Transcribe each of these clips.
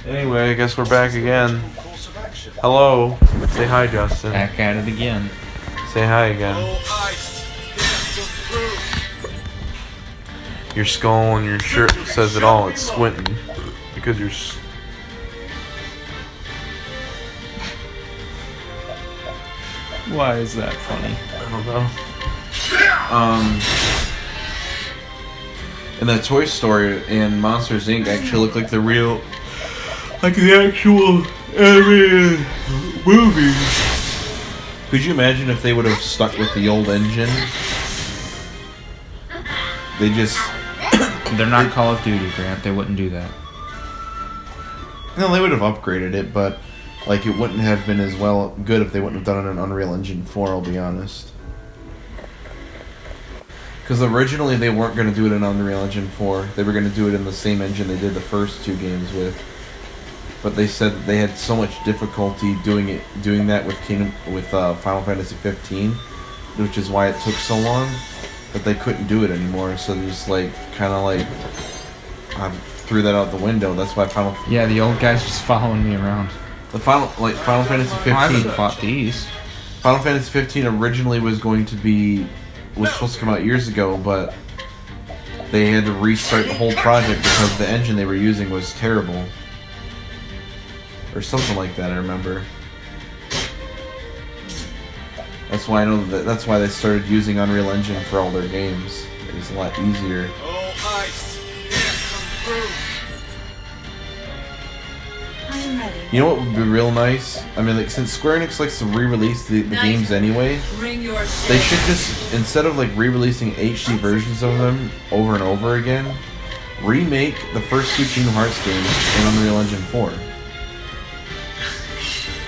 Anyway, I guess we're back again. Hello. Say hi, Justin. Back at it again. Say hi again. Your skull and your shirt says it all. It's squinting. Because you're... Why is that funny? I don't know. And that Toy Story and Monsters Inc. actually look like the real... Like the actual animated movie. Could you imagine if they would have stuck with the old engine? They just... They're not Call of Duty, Grant. They wouldn't do that. No, they would have upgraded it, but like it wouldn't have been as well good if they wouldn't have done it in Unreal Engine 4, I'll be honest. Because originally they weren't going to do it in Unreal Engine 4. They were going to do it in the same engine they did the first two games with. But they said that they had so much difficulty doing that with Final Fantasy 15, which is why it took so long, that they couldn't do it anymore. So they just like kind of like threw that out the window. That's why Yeah, the old guy's just following me around. Final Fantasy 15. I haven't fought these. Final Fantasy 15 originally was supposed to come out years ago, but they had to restart the whole project because the engine they were using was terrible. Or something like that, I remember. That's why I know that's why they started using Unreal Engine for all their games. It was a lot easier. I'm ready. You know what would be real nice? I mean, like, since Square Enix likes to re-release the games anyway, they should just, instead of like re-releasing HD versions of them over and over again, remake the first two Kingdom Hearts games in Unreal Engine 4.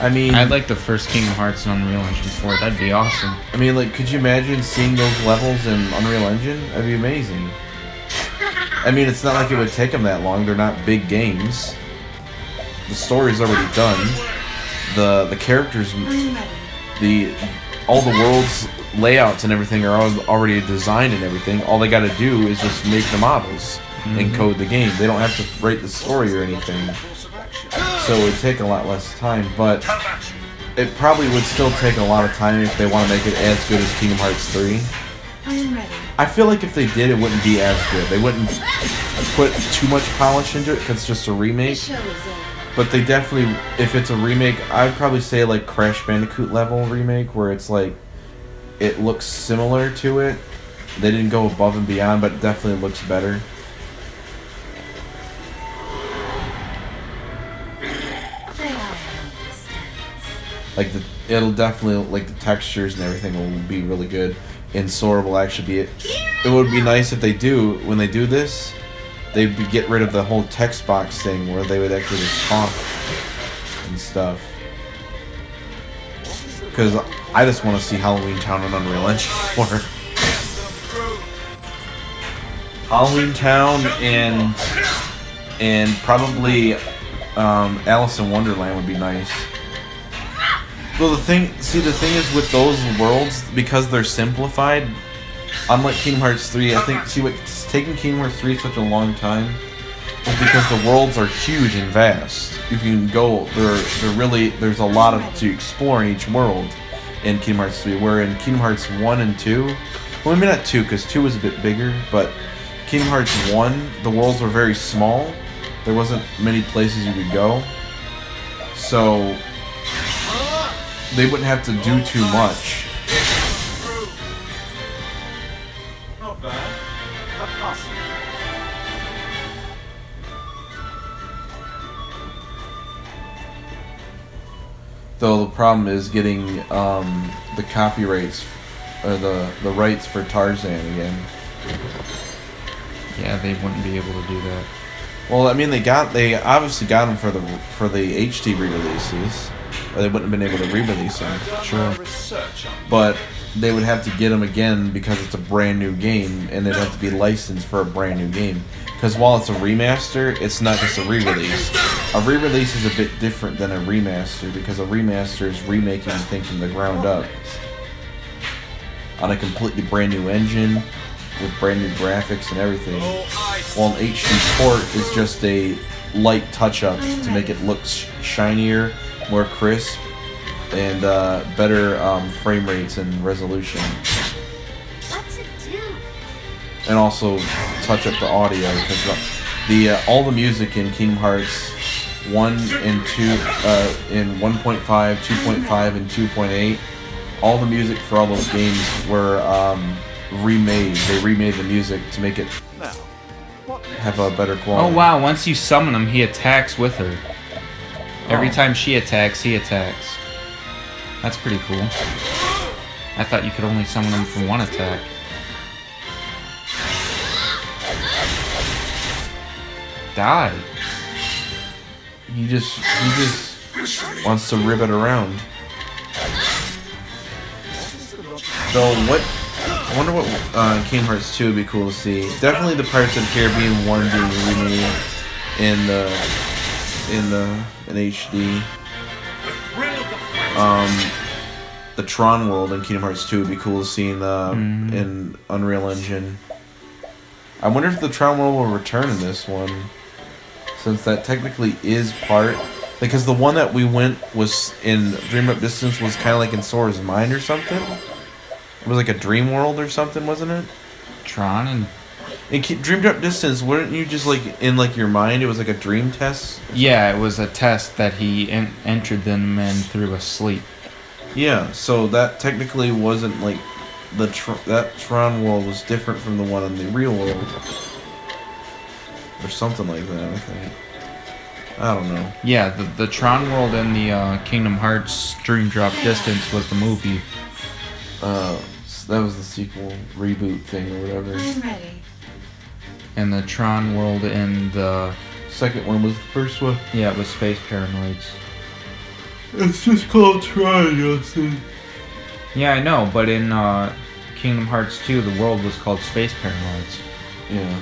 I mean, I'd like the first Kingdom Hearts in Unreal Engine 4. That'd be awesome. I mean, like, could you imagine seeing those levels in Unreal Engine? That'd be amazing. I mean, it's not like it would take them that long. They're not big games. The story's already done. The characters, all the world's layouts and everything are already designed and everything. All they got to do is just make the models and code the game. They don't have to write the story or anything. So it would take a lot less time, but it probably would still take a lot of time if they want to make it as good as Kingdom Hearts 3. I'm ready. I feel like if they did, it wouldn't be as good. They wouldn't put too much polish into it because it's just a remake. Show is over. But they definitely, if it's a remake, I'd probably say like Crash Bandicoot level remake, where it's like, it looks similar to it. They didn't go above and beyond, but it definitely looks better. Like it'll definitely, like the textures and everything will be really good, and Sora will actually be it. It would be nice if they do, when they do this, they'd get rid of the whole text box thing where they would actually just talk and stuff. Because I just want to see Halloween Town on Unreal Engine 4. Halloween Town and probably Alice in Wonderland would be nice. Well, the thing is with those worlds, because they're simplified, unlike Kingdom Hearts 3, I think, what's taking Kingdom Hearts 3 such a long time is because the worlds are huge and vast. You can go, there's a lot to explore in each world in Kingdom Hearts 3, where in Kingdom Hearts 1 and 2, well, maybe not 2, because 2 was a bit bigger, but Kingdom Hearts 1, the worlds were very small. There wasn't many places you could go. So they wouldn't have to do too much. Not bad. Awesome. Though the problem is getting the copyrights or the rights for Tarzan again. Yeah, they wouldn't be able to do that. Well, I mean, they obviously got them for the HD re-releases. Or they wouldn't have been able to re-release them. Sure. But they would have to get them again because it's a brand new game, and they'd have to be licensed for a brand new game. Because while it's a remaster, it's not just a re-release. A re-release is a bit different than a remaster, because a remaster is remaking the thing from the ground up on a completely brand new engine with brand new graphics and everything. While an HD port is just light touch-ups to make it look shinier, more crisp, and better frame rates and resolution. What's it do? And also touch up the audio because all the music in Kingdom Hearts 1 and 2 in 1.5, 2.5, and 2.8, all the music for all those games were remade. They remade the music to make it Now, what have a better quality. Oh wow, once you summon him, he attacks with her. Every time she attacks, he attacks. That's pretty cool. I thought you could only summon him for one attack. Die. He just wants to rib it around. So what? I wonder what Kingdom Hearts 2 would be cool to see. Definitely the Pirates of the Caribbean 1 being remade in HD. The Tron world in Kingdom Hearts 2 would be cool to see in Unreal Engine. I wonder if the Tron world will return in this one, since that technically is part. Because the one that we went was in Dream Up Distance was kind of like in Sora's mind or something. It was like a dream world or something, wasn't it? Tron and... In Dream Up Distance, weren't you just like in like your mind? It was like a dream test. Yeah, it was a test that he entered them in through a sleep. Yeah, so that technically wasn't like that Tron world was different from the one in the real world, or something like that. I think. I don't know. Yeah, the Tron world in the Kingdom Hearts Dream Drop Distance was the movie. That was the sequel reboot thing or whatever. I'm ready. And the Tron world in the... Second one was the first one. Yeah, it was Space Paranoids. It's just called Tron, Justin. Yeah, I know, but in Kingdom Hearts 2, the world was called Space Paranoids. Yeah.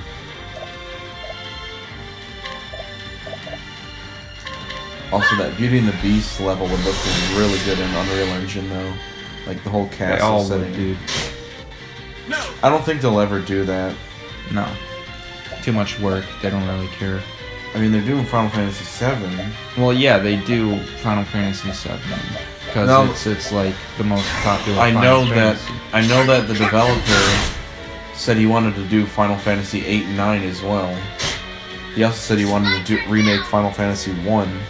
Also, that Beauty and the Beast level would look really good in Unreal Engine, though. Like the whole They castle all setting. would, dude. I don't think they'll ever do that. No. Too much work. They don't really care. I mean, they're doing Final Fantasy VII. Well, yeah, they do Final Fantasy VII because No. it's like the most popular. I Final know that. Fantasy. I know that the developer said he wanted to do Final Fantasy 8 and 9 as well. He also said he wanted to remake Final Fantasy 1.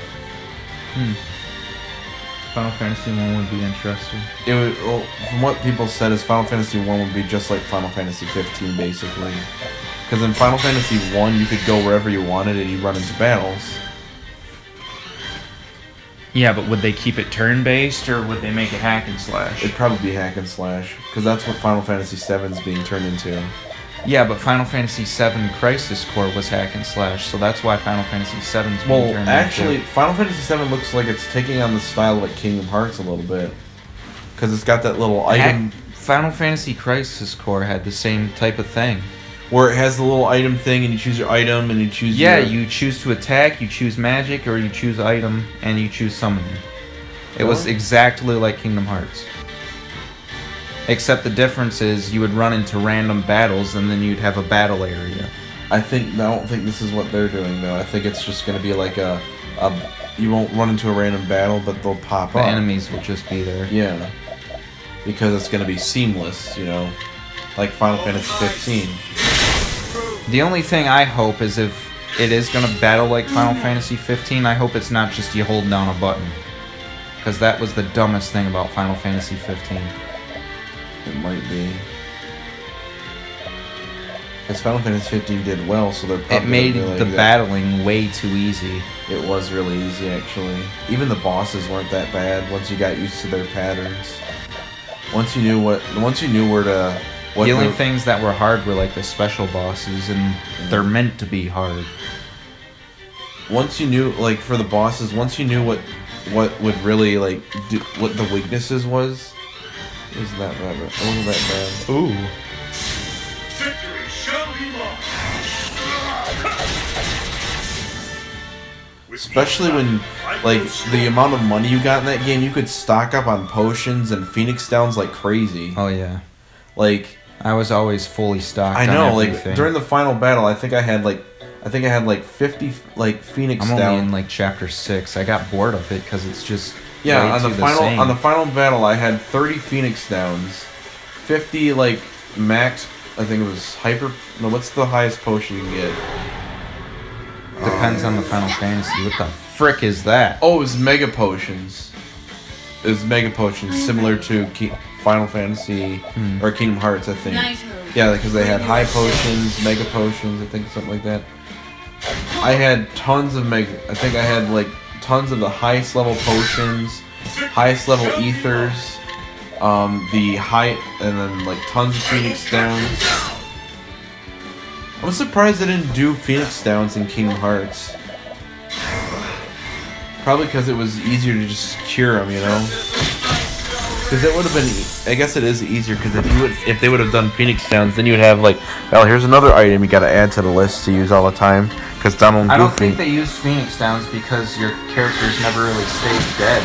Final Fantasy 1 would be interesting. It would, well, from what people said, is Final Fantasy 1 would be just like Final Fantasy 15, basically. Because in Final Fantasy 1, you could go wherever you wanted and you run into battles. Yeah, but would they keep it turn-based or would they make it hack and slash? It'd probably be hack and slash, because that's what Final Fantasy 7 is being turned into. Yeah, but Final Fantasy VII Crisis Core was hack and slash, so that's why Final Fantasy VII is being Well, turned actually, into... Final Fantasy 7 looks like it's taking on the style of like Kingdom Hearts a little bit. Because it's got that little item... Final Fantasy Crisis Core had the same type of thing. Where it has the little item thing, and you choose your item, and you choose Yeah, your... you choose to attack, you choose magic, or you choose item, and you choose summon. It was exactly like Kingdom Hearts. Except the difference is you would run into random battles, and then you'd have a battle area. I don't think this is what they're doing, though. I think it's just going to be like a... You won't run into a random battle, but they'll pop The up. enemies will just be there. Yeah. Because it's going to be seamless, you know? Like Final Fantasy 15. The only thing I hope is if it is going to battle like Final Fantasy 15, I hope it's not just you hold down a button. Because that was the dumbest thing about Final Fantasy 15. It might be. Because Final Fantasy 15 did well, so they're probably... It made gonna be like the that. battling way too easy. It was really easy, actually. Even the bosses weren't that bad once you got used to their patterns. Once you knew where to... The only things that were hard were like the special bosses, and they're meant to be hard. Once you knew, like, for the bosses, once you knew what would really, like, do, what the weaknesses was, it wasn't that bad. It wasn't that bad. Ooh. Victory shall be mine. Especially when, like, the amount of money you got in that game, you could stock up on potions and Phoenix Downs like crazy. Oh yeah. Like... I was always fully stocked I know, on like, everything. during the final battle, I think I had, like, I think I had like 50 like Phoenix I'm down. only in like chapter 6. I got bored of it because it's just Yeah, way on the too final same. on the final battle, I had 30 Phoenix downs, 50 like max. I think it was hyper. No, what's the highest potion you can get? Depends on the Final Fantasy. What the frick is that? Oh, it was mega potions. It was mega potions, similar to Final Fantasy or Kingdom Hearts, I think. Yeah, because they had high potions, mega potions, I think something like that. I had tons of mega. I think I had like tons of the highest level potions, highest level ethers, the high, and then like tons of Phoenix Downs. I'm surprised they didn't do Phoenix Downs in Kingdom Hearts. Probably because it was easier to just cure them, you know. Because it would have been, I guess it is easier. Because if they would have done Phoenix Downs, then you would have like, well, here's another item you got to add to the list to use all the time. Because Donald I don't Goofy. think they used Phoenix Downs because your characters never really stayed dead.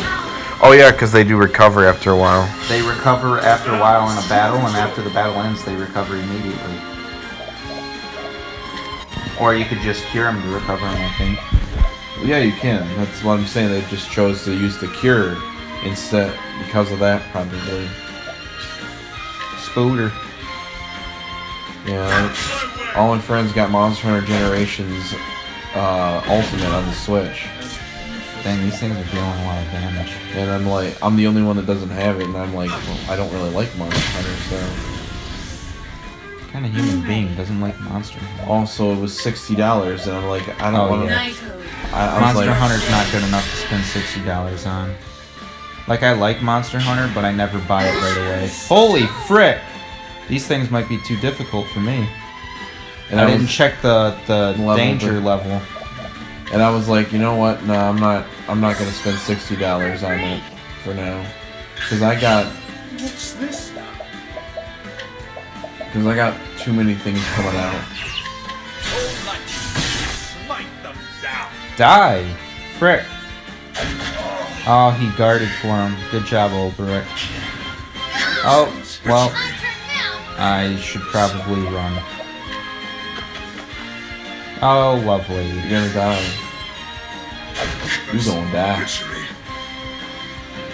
Oh yeah, because they do recover after a while. They recover after a while in a battle, and after the battle ends, they recover immediately. Or you could just cure them to recover them, I think. Yeah, you can. That's what I'm saying. They just chose to use the cure instead because of that, probably. Spooter. Yeah, all my friends got Monster Hunter Generations Ultimate on the Switch. Dang, these things are dealing a lot of damage. And I'm like, I'm the only one that doesn't have it, and I'm like, well, I don't really like Monster Hunter, so. What kind of human being doesn't like Monster Hunter? Also, it was $60, and I'm like, I don't want to. yeah. I was Monster like, Hunter's not good enough to spend $60 on. Like, I like Monster Hunter, but I never buy it right away. Holy frick! These things might be too difficult for me. and I I didn't was, check the Level danger the- level. and I was like, you know what? No, I'm not gonna spend $60 on it for now, because I got What's this? too many things coming out. Smite them down. Die! Frick! Oh, he guarded for him. Good job, Olberic. Oh, well, I should probably run. Oh, lovely. You're gonna die. You're gonna die.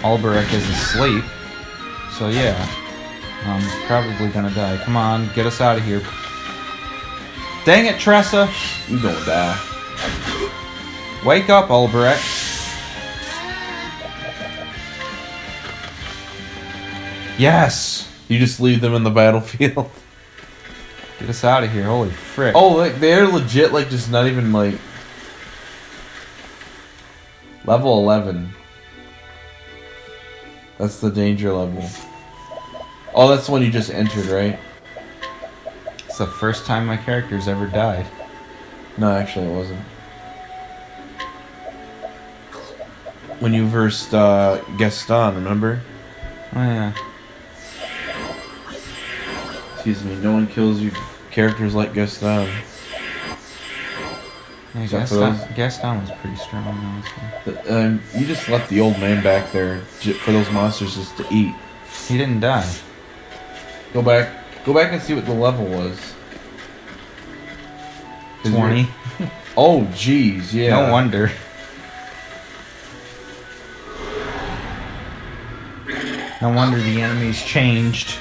Olberic is asleep. So yeah, I'm probably gonna die. Come on, get us out of here. Dang it, Tressa! You're gonna die. Wake up, Olberic. Yes! You just leave them in the battlefield. Get us out of here, holy frick. Oh, like they're legit, like just not even like level 11. That's the danger level. Oh, that's the one you just entered, right? It's the first time my character's ever died. No, actually, it wasn't. When you versed Gaston, remember? Oh yeah. Excuse me, no one kills you characters like Gaston. Yeah, Except for Gaston was pretty strong, honestly. You just left the old man back there for those monsters just to eat. He didn't die. Go back and see what the level was. 20. Oh, jeez, yeah. No wonder. No wonder the enemies changed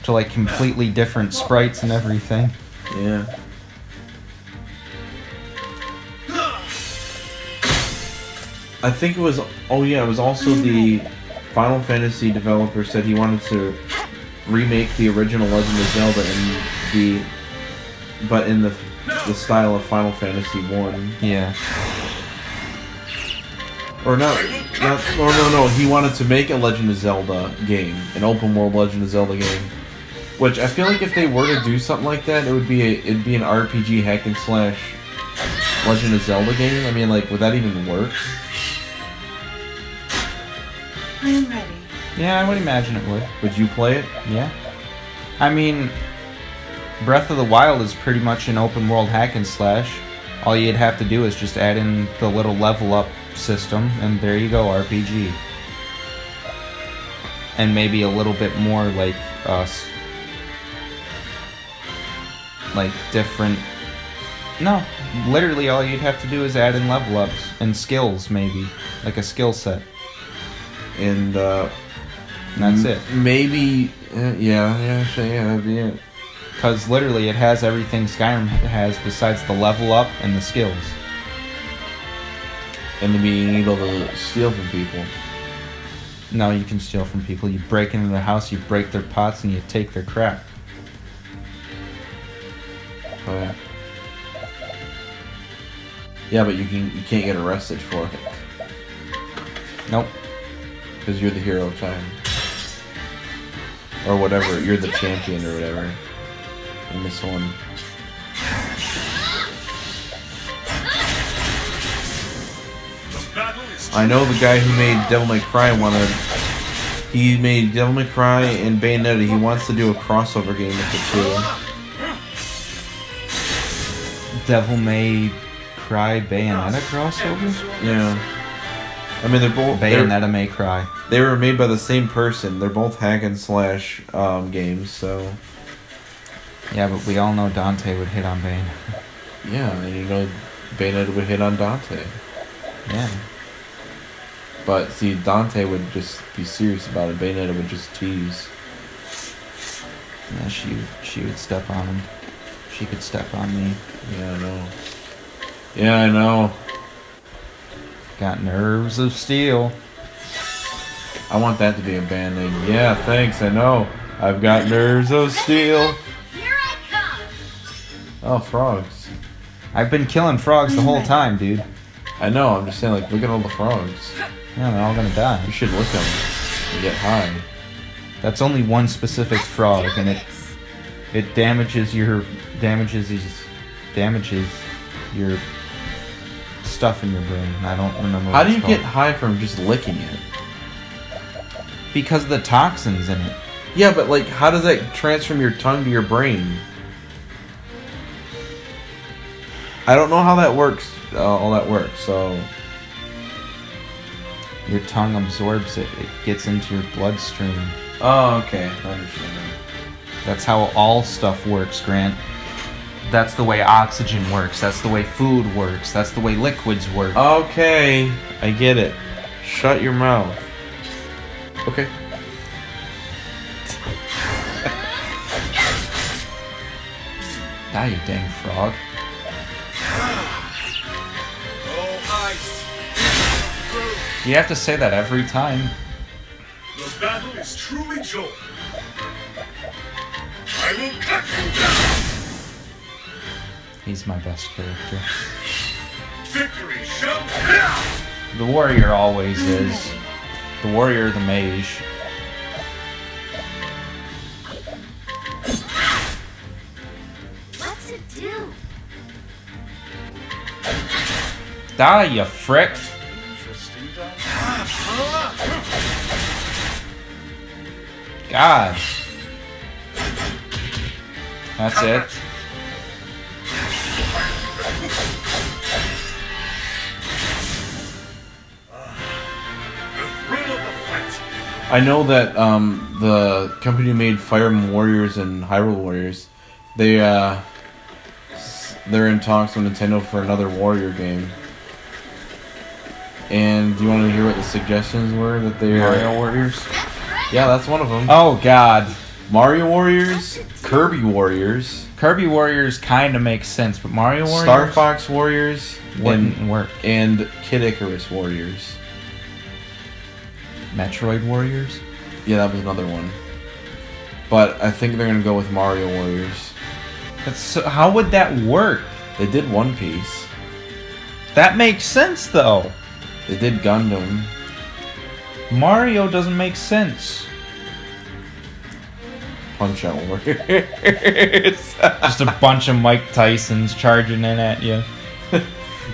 to like completely different sprites and everything. Yeah. I think it was. Oh yeah, it was also the Final Fantasy developer said he wanted to remake the original Legend of Zelda but in the style of Final Fantasy 1. Yeah. Or not. No. He wanted to make a Legend of Zelda game, an open world Legend of Zelda game. Which I feel like if they were to do something like that, it'd be an RPG hack and slash Legend of Zelda game. I mean, like, would that even work? I'm ready. Yeah, I would imagine it would. Would you play it? Yeah. I mean, Breath of the Wild is pretty much an open world hack and slash. All you'd have to do is just add in the little level up system, and there you go, RPG. And maybe a little bit more like different No, literally all you'd have to do is add in level ups and skills, maybe like a skill set, And and that's it. Maybe, actually, that'd be it. Because literally it has everything Skyrim has besides the level up and the skills. And then being able to steal from people. No, you can steal from people. You break into their house, you break their pots, and you take their crap. Oh yeah. Yeah, but you can't get arrested for it Nope. because you're the hero of time, or whatever. You're the champion or whatever. In this one. I know the guy who made Devil May Cry he made Devil May Cry and Bayonetta. He wants to do a crossover game with the Devil May Cry Bayonetta crossover? two. Yeah. I mean, they're both Bayonetta May Cry. They were made by the same person. They're both hack and slash games, so Yeah, but we all know Dante would hit on Bane. yeah, and you know Bayonetta would hit on Dante. Yeah. But see, Dante would just be serious about it. Bayonetta would just tease. Yeah, she would step on him. She could step on me. Yeah, I know. Yeah, I know. Got nerves of steel. I want that to be a band name. Yeah, thanks, I know. I've got nerves of steel. Here I come. Oh, frogs. I've been killing frogs the whole time, dude. I know, I'm just saying, like, look at all the frogs. Yeah, they're all gonna die. You should lick them and get high. That's only one specific frog, and it damages your stuff in your brain. I don't remember. How what do it's you get called. high from just licking it? Because of the toxins in it. Yeah, but, like, how does that transfer from your tongue to your brain? I don't know how that works, all that works, so... Your tongue absorbs it. It gets into your bloodstream. Oh, okay. I understand that. That's how all stuff works, Grant. That's the way oxygen works. That's the way food works. That's the way liquids work. Okay, I get it. Shut your mouth. Okay. Die, you dang frog. Oh, ice. You have to say that every time. The battle is truly joy. I will cut you down. He's my best character. Victory shall The warrior always is. The warrior, the mage. What's it do? Die, you frick. interesting. God. That's it. I know that the company who made Fire Emblem Warriors and Hyrule Warriors, they're in talks with Nintendo for another Warrior game. And do you want to hear what the suggestions were that they Mario Warriors? Yeah, that's one of them. Oh, God. Mario Warriors, Kirby Warriors, Kirby Warriors kind of makes sense, but Mario Warriors Star Fox Warriors, wouldn't work. and Kid Icarus Warriors. Metroid Warriors? Yeah, that was another one. But I think they're gonna go with Mario Warriors. How would that work? They did One Piece. That makes sense, though. They did Gundam. Mario doesn't make sense. Punch Out Warriors. Just a bunch of Mike Tysons charging in at you.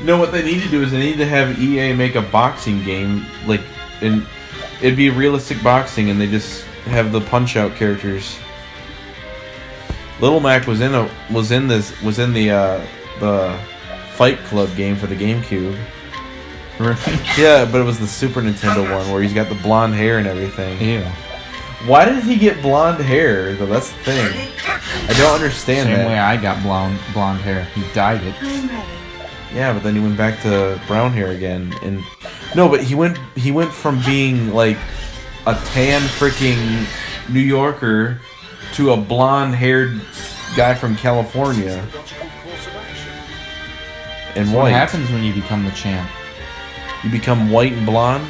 No, what they need to do is they need to have EA make a boxing game, like, and it'd be realistic boxing, and they just have the Punch Out characters. Little Mac was in the Fight Club game for the GameCube. Really? Yeah, but it was the Super Nintendo one where he's got the blonde hair and everything. Ew. Why did he get blonde hair? Though that's the I thing. will cut you I don't understand Same that. way I got blonde hair. He dyed it. I'm ready. Yeah, but then he went back to brown hair again, and no, but he went from being like a tan freaking New Yorker to a blonde-haired guy from California logical course of action. and What white. happens when you become the champ? You become white and blonde.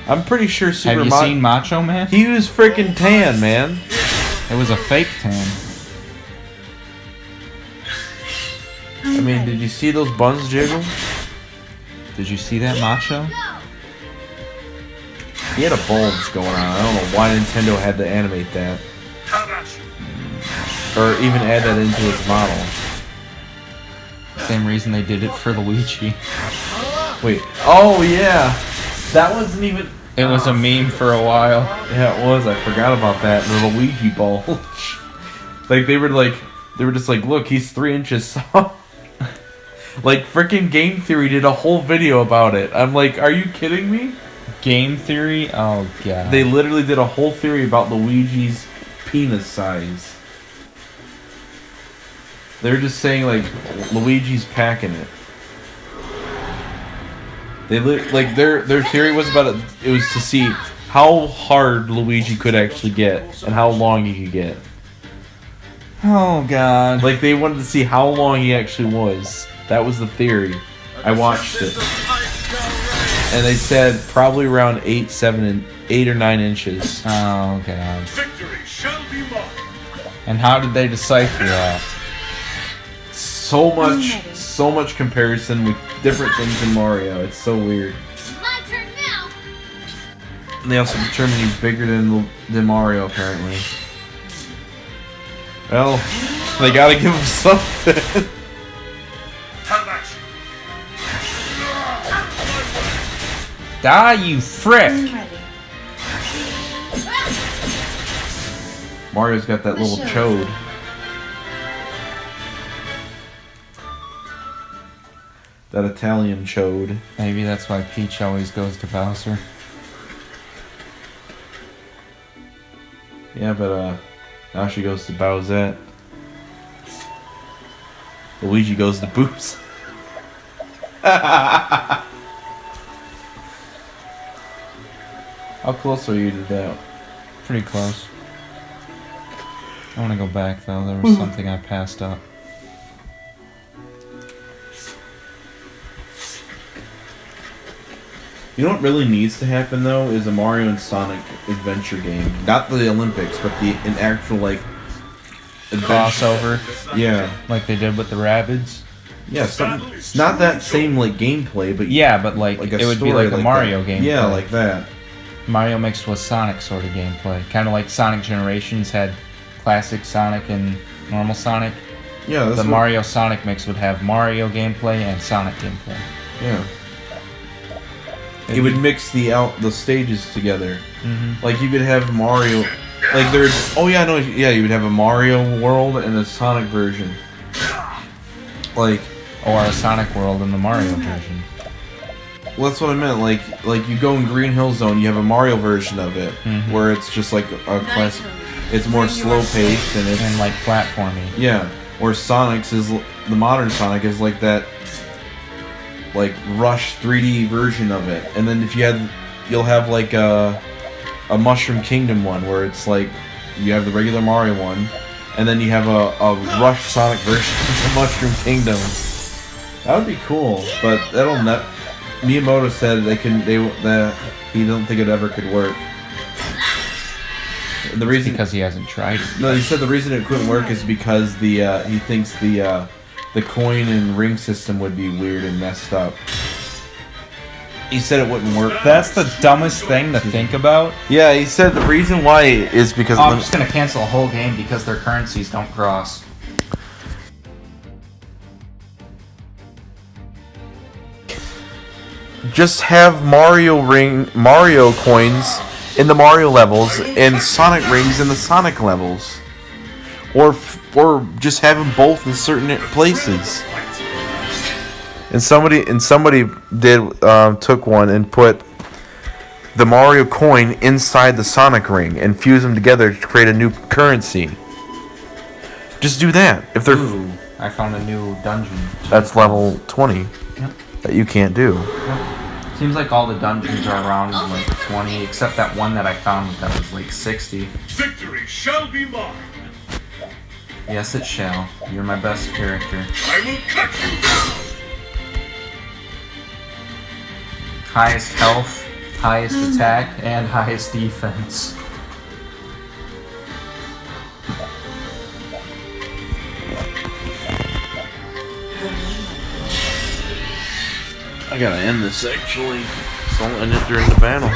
I'm pretty sure Super Have you seen Macho Man? He was freaking tan, man. It was a fake tan. I mean, did you see those buns jiggle? Did you see that Macho? He had a bulge going on. I don't know why Nintendo had to animate that. How about you? Or even add that into its model. Same reason they did it for Luigi. Wait. Oh, yeah. That wasn't even... It was a meme for a while. Yeah, it was. I forgot about that. The Luigi bulge. They were just like, look, he's 3 inches tall. Like, freaking Game Theory did a whole video about it. I'm like, are you kidding me? Game Theory? Oh, God. They literally did a whole theory about Luigi's penis size. They're just saying, like, Luigi's packing it. Their theory was about it. It was to see how hard Luigi could actually get and how long he could get. Oh, God. Like, they wanted to see how long he actually was. That was the theory. I watched it, and they said probably around 8 or 9 inches. Oh, God. Victory shall be mine. And how did they decipher that? So much comparison with different things in Mario. It's so weird. My turn now. And they also determined he's bigger than Mario, apparently. Well, they gotta give him something. How about you? Die, you frick! I'm ready. Mario's got that little chode. That Italian chode. Maybe that's why Peach always goes to Bowser. Yeah, but now she goes to Bowsette. Luigi goes to Boops. How close are you to that? Pretty close. I want to go back, though. There was something I passed up. You know what really needs to happen though is a Mario and Sonic adventure game. Not the Olympics, but an actual like Crossover, Yeah, like they did with the Rabbids. yeah, something. Not that same like gameplay, but Yeah, but like, like a it would be story like a Mario that. game. Yeah, like that. Mario mixed with Sonic sort of gameplay. Kind of like Sonic Generations had classic Sonic and normal Sonic. Yeah, that's The what- Mario Sonic mix would have Mario gameplay and Sonic gameplay. Yeah. It would mix the stages together. Mm-hmm. Like you could have Mario, like there's. Oh yeah, no, yeah, you would have a Mario world and a Sonic version. Like, Or a Sonic World in the Mario version. well, that's what I meant. Like you go in Green Hill Zone, you have a Mario version of it, Mhm. where it's just like a classic. It's more slow paced and it's And like platforming. yeah. Or Sonic's is the modern Sonic is like that, like Rush 3D version of it. And then you'll have like a Mushroom Kingdom one where it's like you have the regular Mario one, and then you have a Rush Sonic version of the Mushroom Kingdom. That would be cool, but that'll not. Miyamoto said that he don't think it ever could work. The reason Because he hasn't tried it. no, he said the reason it couldn't work is because he thinks the coin and ring system would be weird and messed up. He said it wouldn't work. That's the dumbest thing to think about. Yeah, he said the reason why is because I'm just gonna cancel a whole game because their currencies don't cross. just have Mario coins in the Mario levels and Sonic rings in the Sonic levels, or just have them both in certain places. And somebody took one and put the Mario coin inside the Sonic ring and fuse them together to create a new currency. Just do that. If they're Ooh, I found a new dungeon. that's level 20 Yep. that you can't do. Yep. Seems like all the dungeons are around like 20, except that one that I found that was like 60. Victory shall be mine. Yes, it shall. You're my best character. I will cut you down. Highest health, highest attack, and highest defense. I gotta end this actually. So I'll end it during the battle.